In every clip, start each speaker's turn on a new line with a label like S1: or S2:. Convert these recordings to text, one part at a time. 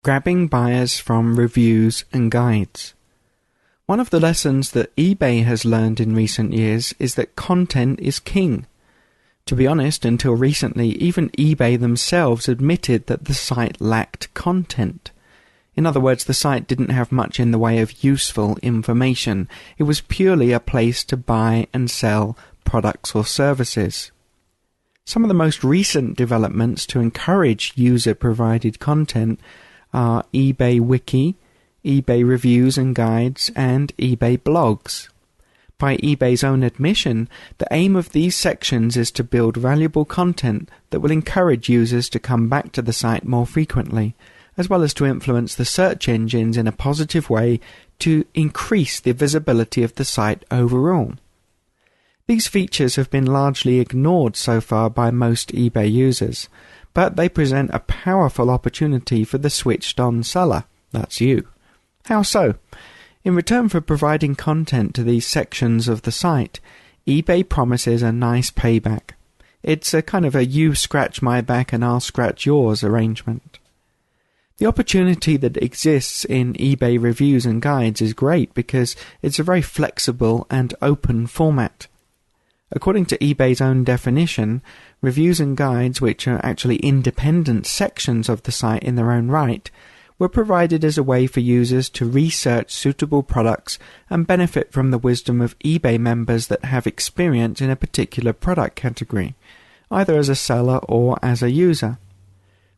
S1: Grabbing buyers from reviews and guides. One of the lessons that eBay has learned in recent years is that content is king. To be honest, until recently, even eBay themselves admitted that the site lacked content. In other words, the site didn't have much in the way of useful information. It was purely a place to buy and sell products or services. Some of the most recent developments to encourage user-provided content are eBay Wiki, eBay Reviews and Guides, and eBay Blogs. By eBay's own admission, the aim of these sections is to build valuable content that will encourage users to come back to the site more frequently, as well as to influence the search engines in a positive way to increase the visibility of the site overall. These features have been largely ignored so far by most eBay users, but they present a powerful opportunity for the switched-on seller. That's you. How so? In return for providing content to these sections of the site, eBay promises a nice payback. It's a kind of a you scratch my back and I'll scratch yours arrangement. The opportunity that exists in eBay Reviews and Guides is great because it's a very flexible and open format. According to eBay's own definition, reviews and guides, which are actually independent sections of the site in their own right, were provided as a way for users to research suitable products and benefit from the wisdom of eBay members that have experience in a particular product category, either as a seller or as a user.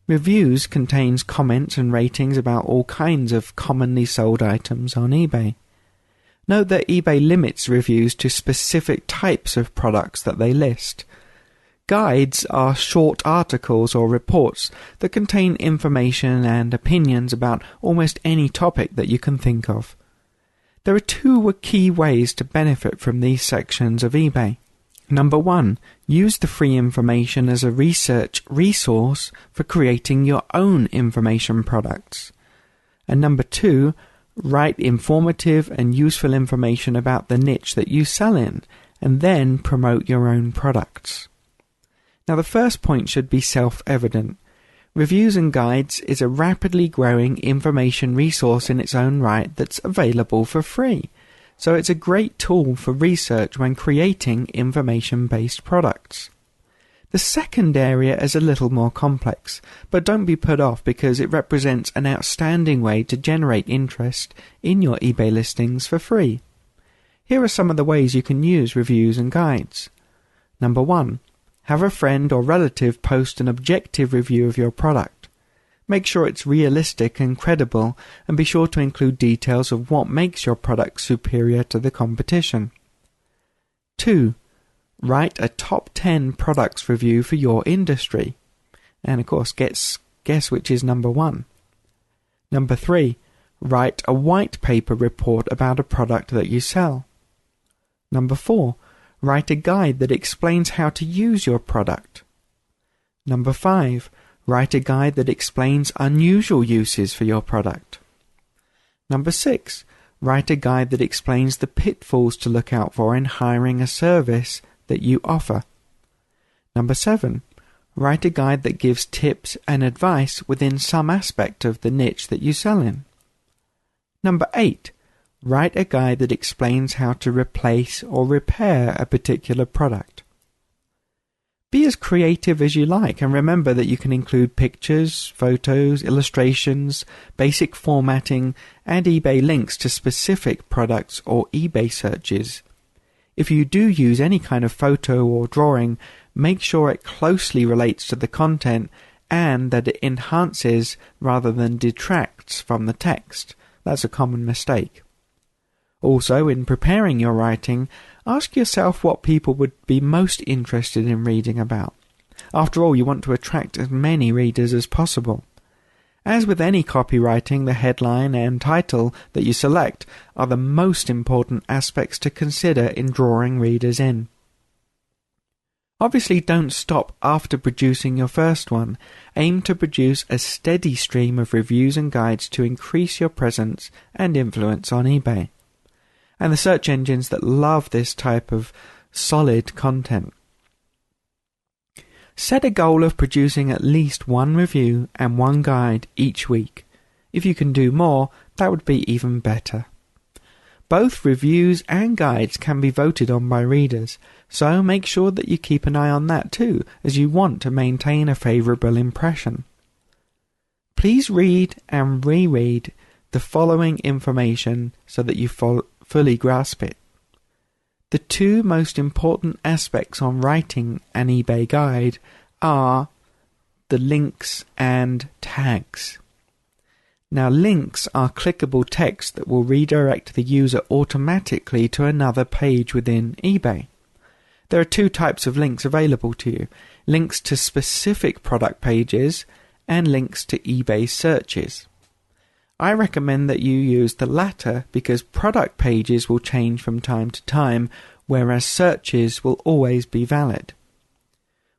S1: Reviews contains comments and ratings about all kinds of commonly sold items on eBay. Note that eBay limits reviews to specific types of products that they list. Guides are short articles or reports that contain information and opinions about almost any topic that you can think of. There are two key ways to benefit from these sections of eBay. Number 1, use the free information as a research resource for creating your own information products. And number 2, write informative and useful information about the niche that you sell in, and then promote your own products. Now, the first point should be self-evident. Reviews and Guides is a rapidly growing information resource in its own right that's available for free, so it's a great tool for research when creating information-based products. The second area is a little more complex, but don't be put off because it represents an outstanding way to generate interest in your eBay listings for free. Here are some of the ways you can use reviews and guides. Number 1, have a friend or relative post an objective review of your product. Make sure it's realistic and credible, and be sure to include details of what makes your product superior to the competition. 2, write a top 10 products review for your industry. And of course, guess which is number 1. Number 3, write a white paper report about a product that you sell. Number 4, write a guide that explains how to use your product. Number 5, write a guide that explains unusual uses for your product. Number 6, write a guide that explains the pitfalls to look out for in hiring a service that you offer. Number 7, write a guide that gives tips and advice within some aspect of the niche that you sell in. Number 8, write a guide that explains how to replace or repair a particular product. Be as creative as you like, and remember that you can include pictures, photos, illustrations, basic formatting, and eBay links to specific products or eBay searches. If you do use any kind of photo or drawing, make sure it closely relates to the content and that it enhances rather than detracts from the text. That's a common mistake. Also, in preparing your writing, ask yourself what people would be most interested in reading about. After all, you want to attract as many readers as possible. As with any copywriting, the headline and title that you select are the most important aspects to consider in drawing readers in. Obviously, don't stop after producing your first one. Aim to produce a steady stream of reviews and guides to increase your presence and influence on eBay. And the search engines that love this type of solid content. Set a goal of producing at least one review and one guide each week. If you can do more, that would be even better. Both reviews and guides can be voted on by readers, so make sure that you keep an eye on that too, as you want to maintain a favourable impression. Please read and reread the following information so that you fully grasp it. The two most important aspects on writing an eBay guide are the links and tags. Now, links are clickable text that will redirect the user automatically to another page within eBay. There are two types of links available to you: links to specific product pages and links to eBay searches. I recommend that you use the latter because product pages will change from time to time, whereas searches will always be valid.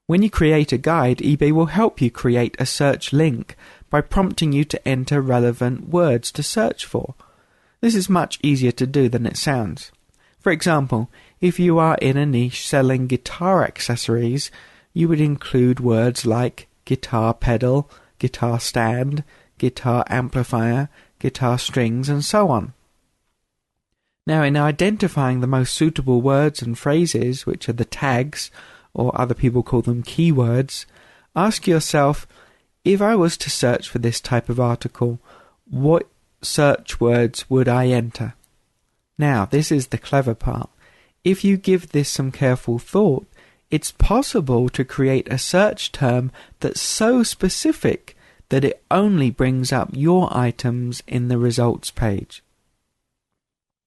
S1: When you create a guide, eBay will help you create a search link by prompting you to enter relevant words to search for. This is much easier to do than it sounds. For example, if you are in a niche selling guitar accessories, you would include words like guitar pedal, guitar stand, guitar amplifier, guitar strings, and so on. Now, in identifying the most suitable words and phrases, which are the tags, or other people call them keywords, ask yourself, if I was to search for this type of article, what search words would I enter? Now, this is the clever part. If you give this some careful thought, it's possible to create a search term that's so specific that it only brings up your items in the results page.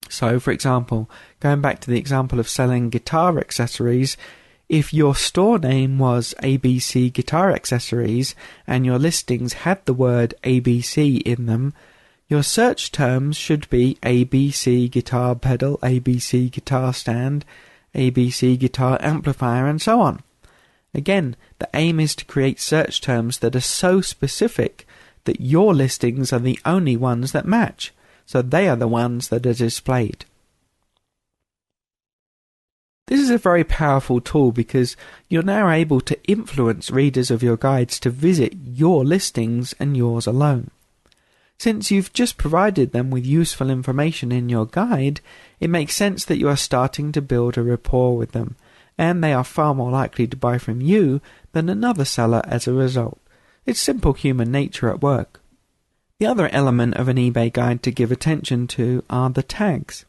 S1: So, for example, going back to the example of selling guitar accessories, if your store name was ABC Guitar Accessories and your listings had the word ABC in them, your search terms should be ABC Guitar Pedal, ABC Guitar Stand, ABC Guitar Amplifier, and so on. Again, the aim is to create search terms that are so specific that your listings are the only ones that match, so they are the ones that are displayed. This is a very powerful tool because you're now able to influence readers of your guides to visit your listings and yours alone. Since you've just provided them with useful information in your guide, it makes sense that you are starting to build a rapport with them, and they are far more likely to buy from you than another seller as a result. It's simple human nature at work. The other element of an eBay guide to give attention to are the tags.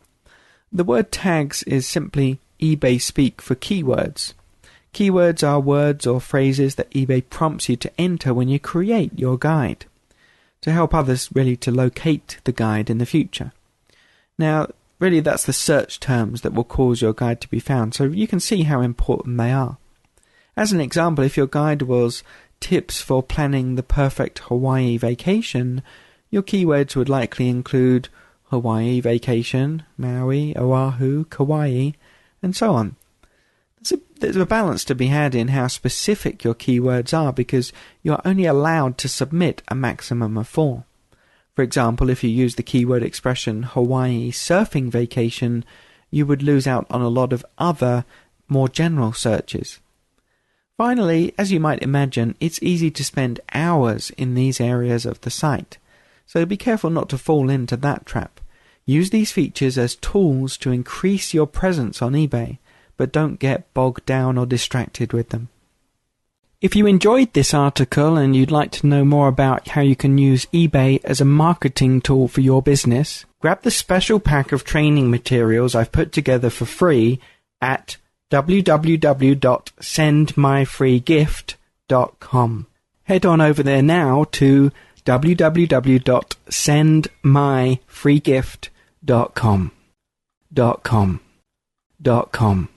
S1: The word tags is simply eBay speak for keywords. Keywords are words or phrases that eBay prompts you to enter when you create your guide, to help others really to locate the guide in the future. Now, really that's the search terms that will cause your guide to be found, so you can see how important they are. As an example, if your guide was tips for planning the perfect Hawaii vacation, your keywords would likely include Hawaii vacation, Maui, Oahu, Kauai, and so on. There's a balance to be had in how specific your keywords are because you're only allowed to submit a maximum of 4. For example, if you use the keyword expression Hawaii surfing vacation, you would lose out on a lot of other, more general searches. Finally, as you might imagine, it's easy to spend hours in these areas of the site, so be careful not to fall into that trap. Use these features as tools to increase your presence on eBay, but don't get bogged down or distracted with them. If you enjoyed this article and you'd like to know more about how you can use eBay as a marketing tool for your business, grab the special pack of training materials I've put together for free at www.sendmyfreegift.com. Head on over there now to www.sendmyfreegift.com.